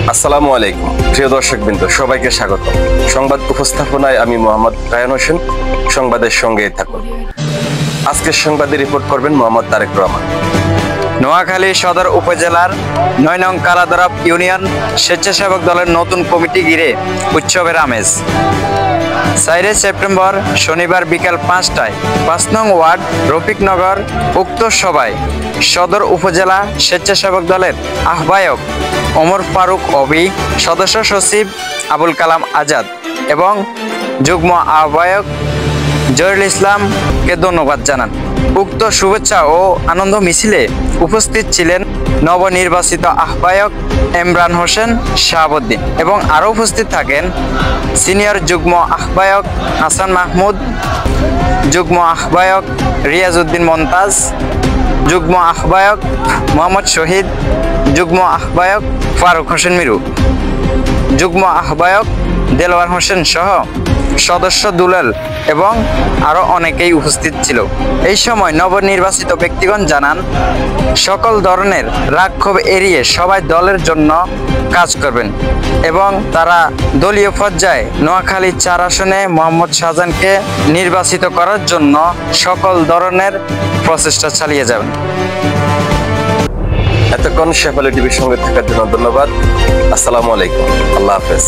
আসসালামু আলাইকুম প্রিয় দর্শকবৃন্দ, সবাইকে স্বাগত। সংবাদ উপস্থাপনায় আমি মোহাম্মদ রায়হান হোসেন। সংবাদের সঙ্গে থাকুন। আজকের সংবাদে রিপোর্ট করবেন মোহাম্মদ তারেক রহমান। নোয়াখালী সদর উপজেলার ৯ নং কালাদরব ইউনিয়ন স্বেচ্ছাসেবক দলের নতুন কমিটি ঘিরে উৎসবের আমেজ। ৪ সেপ্টেম্বর শনিবার বিকাল ৫টায় ৫ নং ওয়ার্ড রফিকনগর উক্ত সভায় সদর উপজেলা স্বেচ্ছাসেবক দলের আহ্বায়ক ওমর ফারুক অবি, সদস্য সচিব আবুল কালাম আজাদ এবং যুগ্ম আহ্বায়ক জহিরুল ইসলামকে ধন্যবাদ জানান। উক্ত শুভেচ্ছা ও আনন্দ মিছিলে উপস্থিত ছিলেন নবনির্বাচিত আহ্বায়ক ইমরান হোসেন শাহাবুদ্দিন এবং আরও উপস্থিত থাকেন সিনিয়র যুগ্ম আহ্বায়ক হাসান মাহমুদ, যুগ্ম আহ্বায়ক রিয়াজউদ্দিন মমতাজ, যুগ্ম আহ্বায়ক মোহাম্মদ শহীদ, যুগ্ম আহ্বায়ক ফারুক হোসেন মিরু, যুগ্ম আহ্বায়ক দেলোয়ার হোসেন সহ সদস্য দুলাল এবং আরও অনেকেই উপস্থিত ছিল। এই সময় নবনির্বাচিত ব্যক্তিগণ জানান, সকল ধরনের রাগ ক্ষোভ এড়িয়ে সবাই দলের জন্য কাজ করবেন এবং তারা দলীয় পর্যায়ে নোয়াখালী ৪ আসনে মোহাম্মদ শাহজাহানকে নির্বাচিত করার জন্য সকল ধরনের প্রচেষ্টা চালিয়ে যাবেন। এতক্ষণ শেফালি টিভির সঙ্গে থাকার জন্য ধন্যবাদ। আসসালামু আলাইকুম, আল্লাহ হাফেজ।